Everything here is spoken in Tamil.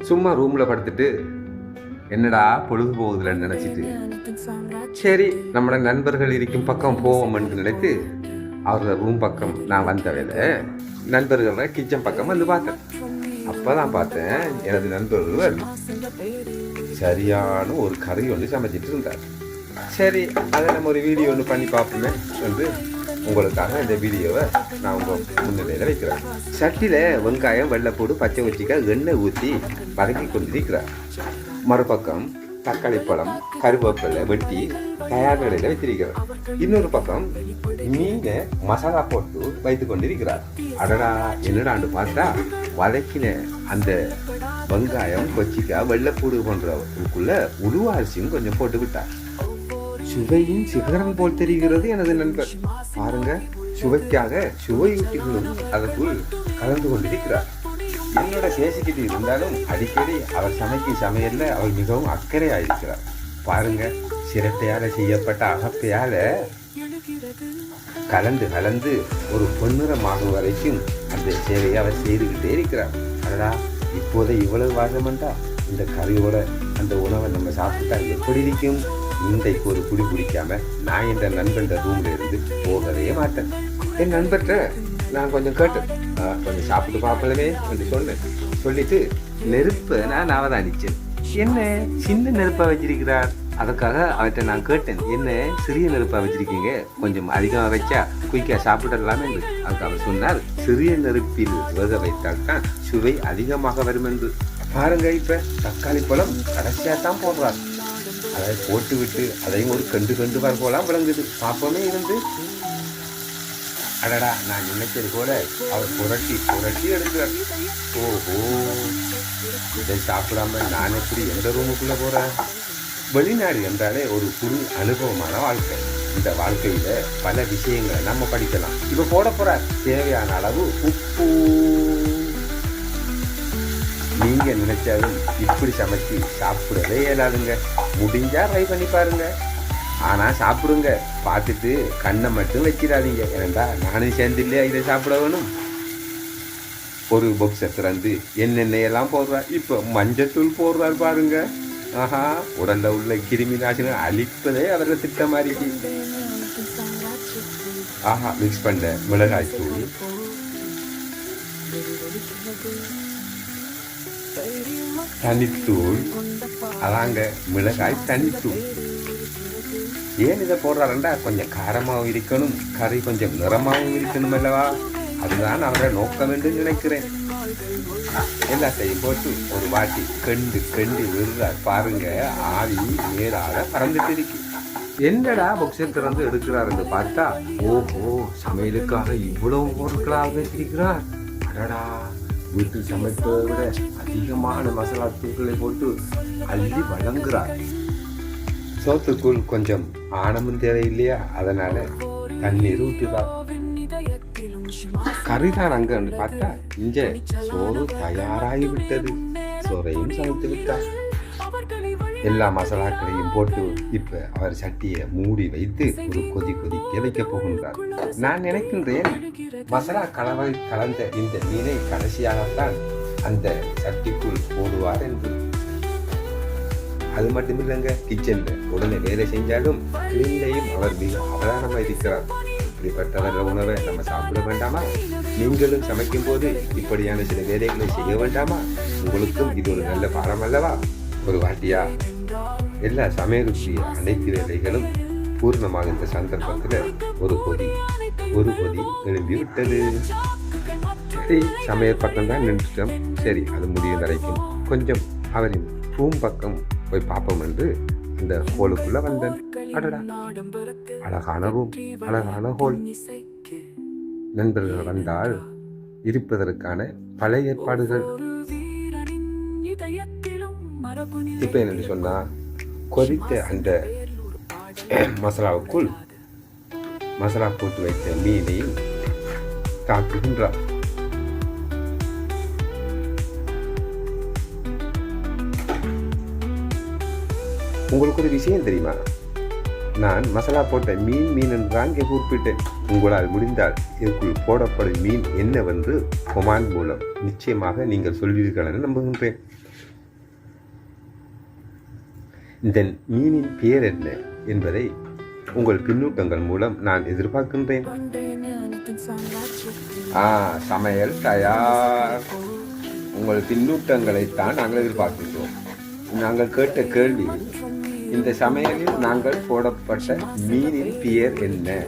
சும்மா ரூமில் படுத்துட்டு என்னடா பொழுது போகுதுலன்னு நினச்சிட்டு சரி நம்மளோட நண்பர்கள் இருக்கும் பக்கம் போவோம்னு நினைத்து அவரோட ரூம் பக்கம் நான் வந்த வேலை நண்பர்களோட கிச்சன் பக்கம் வந்து பார்த்தேன். அப்போ தான் பார்த்தேன் எனது நண்பர்கள் சரியான ஒரு கறி ஒன்று சமைச்சிட்டு இருந்தார். சரி அதை நம்ம ஒரு வீடியோ ஒன்று பண்ணி பார்ப்போமே வந்து உங்களுக்காக இந்த வீடியோவை நான் உங்கள் முன்னிலையில் வைக்கிறேன். சட்டியில் வெங்காயம் வெள்ளைப்பூடு பச்சை வச்சிக்காய் எண்ணெய் ஊற்றி வதக்கி கொண்டிருக்கிறார். மறுபக்கம் தக்காளி பழம் கருவேப்பிலை வெட்டி தயார் நிலையில் வைத்திருக்கிறார். இன்னொரு பக்கம் மீனை மசாலா போட்டு வைத்து கொண்டிருக்கிறார். அடடா என்னடான்னு பார்த்தா வதக்கின அந்த வெங்காயம் கொச்சிக்காய் வெள்ளைப்பூடு போன்றவற்றுக்குள்ள உருவ அரிசியும் கொஞ்சம் போட்டு விட்டார். சுவையின் சிகரம் போல் தெரிகிறது எனது நண்பர். பாருங்க, சுவைக்காக சுவையூட்டிகளும் அதற்குள் கலந்து கொண்டிருக்கிறார். என்னோட பேசிக்கிட்டு இருந்தாலும் அடிக்கடி அவர் சமைக்கும் சமையல்ல அவர் மிகவும் அக்கறையாயிருக்கிறார். பாருங்க, சிரட்டையால செய்யப்பட்ட அகப்பையால கலந்து ஒரு பொன்னிறமாகும் வரைக்கும் அந்த சேவையை அவர் செய்துகிட்டே இருக்கிறார். அதடா இப்போதை இவ்வளவு வாசமண்டா இந்த கறியோட அந்த உணவை நம்ம சாப்பிட்டா எப்படி இருக்கும்? இன்றைக்கு ஒரு குடி குடிக்காம நான் என்ற நண்பன் ரூம்ல இருந்து போகவே மாட்டேன். என் நண்பர்கிட்ட நான் கொஞ்சம் கேட்டேன், கொஞ்சம் சாப்பிட்டு பார்ப்பலமே என்று சொன்னேன். சொல்லிட்டு நெருப்பை நான் அவதானிச்சேன். என்ன சின்ன நெருப்பா வச்சிருக்கிறார்? அதுக்காக அவர்கிட்ட நான் கேட்டேன், என்ன சிறிய நெருப்பா வச்சிருக்கீங்க, கொஞ்சம் அதிகமாக வச்சா குயிக்காக சாப்பிடலாமே என்று. அதுக்கு அவர் சொன்னார், சிறிய நெருப்பில் வேக வைத்தால்தான் சுவை அதிகமாக வரும் என்று. பாருங்க, இப்ப தக்காளி பழம் கடைசியாக தான் போடுறார். அதை போட்டு விட்டு அதையும் ஒரு கண்டு வர போலாம் விளங்குது. பாப்பமே இருந்து அடடா நான் நினைச்சது போல அவர் புரட்டி எடுக்கிறார். ஓஹோ, இதை சாப்பிடாம நான் எப்படி எந்த ரூமுக்குள்ள போறேன்? வெளிநாடு என்றாலே ஒரு புது அனுபவமான வாழ்க்கை. இந்த வாழ்க்கையில பல விஷயங்களை நம்ம படிக்கலாம். இப்ப போட போற தேவையான அளவு உப்பு. நீங்க நினைச்சாலும் இப்படி சமைச்சு சாப்பிடவே இயலாதுங்க. முடிஞ்சா ட்ரை பண்ணி பாருங்க. ஆனா சாப்பிடுங்க, பார்த்துட்டு கண்ணை மட்டும் வச்சிடாதீங்க. ஏனண்டா நானும் சேர்ந்து இல்லையா இதை சாப்பிட வேணும். ஒரு பாக்ஸை திறந்து என்னென்னையெல்லாம் போடுறார். இப்போ மஞ்சத்தூள் போடுறார் பாருங்க. ஆஹா, உடல்ல உள்ள கிருமி நாசினம் அழிப்பதே அவரோட திட்டம் மாதிரி. ஆஹா, மிக்ஸ் பண்ண மிளகாய் தூள், தனித்தூள், அதாங்க மிளகாய் தனித்தூள். ஏன் இதை போடுறாருண்டா கொஞ்சம் காரமாகவும் இருக்கணும், கறி கொஞ்சம் நிறமாகவும் இருக்கணும் அல்லவா? அதுதான் அவரை நோக்கம் என்று நினைக்கிறேன். எல்லாத்தையும் போட்டு ஒரு வாட்டி கண்டு விடுறார். பாருங்க, ஆவி மேலாக பறந்துட்டு இருக்கு. என்னடா பாக்ஸை திறந்து எடுக்கிறார் என்று பார்த்தா, ஓஹோ, சமையலுக்காக இவ்வளவு பொருட்களாக வச்சிருக்கிறார். அடடா, வீட்டில் சமைப்பதை விட அதிகமான மசாலா தூள்களை போட்டு அள்ளி வழங்குறார். சோத்துக்குள் கொஞ்சம் ஆணமும் தேவை இல்லையா? அதனால தண்ணீர் ஊற்றுதான். கறிதான் அங்க பார்த்தா இங்க சோறு தயாராகி விட்டது. சோறையும் சமைத்து விட்டார். எல்லா மசாலாக்களையும் போட்டு இப்ப அவர் சட்டியை மூடி வைத்து ஒரு கொதிக்க வைக்க போகின்றார். நான் நினைக்கின்றேன், மசாலா கலந்த இந்த மீனை கடைசியாகத்தான் அந்த சட்டிக்குள் போடுவார் என்று. அது மட்டும் இல்லைங்க, கிச்சன்ல உடனே வேலை செஞ்சாலும் கிளீன்லையும் அவர் மிக அவதானமா இருக்கிறார். இப்படிப்பட்டவர உணவை நம்ம சாப்பிட வேண்டாமா? நீங்களும் சமைக்கும் போது இப்படியான சில வேலைகளை செய்ய வேண்டாமா? உங்களுக்கும் இது ஒரு நல்ல பாடம் அல்லவா? ஒரு வாட்டியா எல்லா சமையலுக்கு அனைத்து வேலைகளும் பூர்ணமாக இந்த சந்தர்ப்பத்துல ஒரு கொதி எழும்பி விட்டது. சரி, சமையல் பக்கம் தான் நின்றுட்டோம். சரி, அது முடியும் வரைக்கும் கொஞ்சம் அவரின் ரூம் பக்கம் போய் பார்ப்போம் என்று இந்த ஹோலுக்குள்ள வந்தேன். அடடா, அழகான ரூம், அழகான ஹோல். நண்பர்கள் வந்தால் இருப்பதற்கான பல ஏற்பாடுகள். இப்ப என்ன சொன்னா, கொதித்த அந்த மசாலாவுக்குள் மசாலா போட்டு வைத்த மீனையும் தாக்குகின்றார். உங்களுக்கு ஒரு விஷயம் தெரியுமா? நான் மசாலா போட்ட மீன் என்றான் குறிப்பிட்டேன். உங்களால் முடிந்தால் இதற்குள் போடப்படும் மீன் என்னவென்று கொமாண்ட் மூலம் நிச்சயமாக நீங்கள் சொல்வீர்கள் என நம்புகின்றேன். இந்த மீனின் பெயர் என்ன என்பதை உங்கள் பின்னூட்டங்கள் மூலம் நான் எதிர்பார்க்கின்றேன். சமையல் தயார். உங்கள் பின்னூட்டங்களைத்தான் நாங்கள் எதிர்பார்க்கின்றோம். நாங்கள் கேட்ட கேள்வி, இந்த சமையலில் நாங்கள் போடப்பட்ட மீனின் பெயர் என்ன?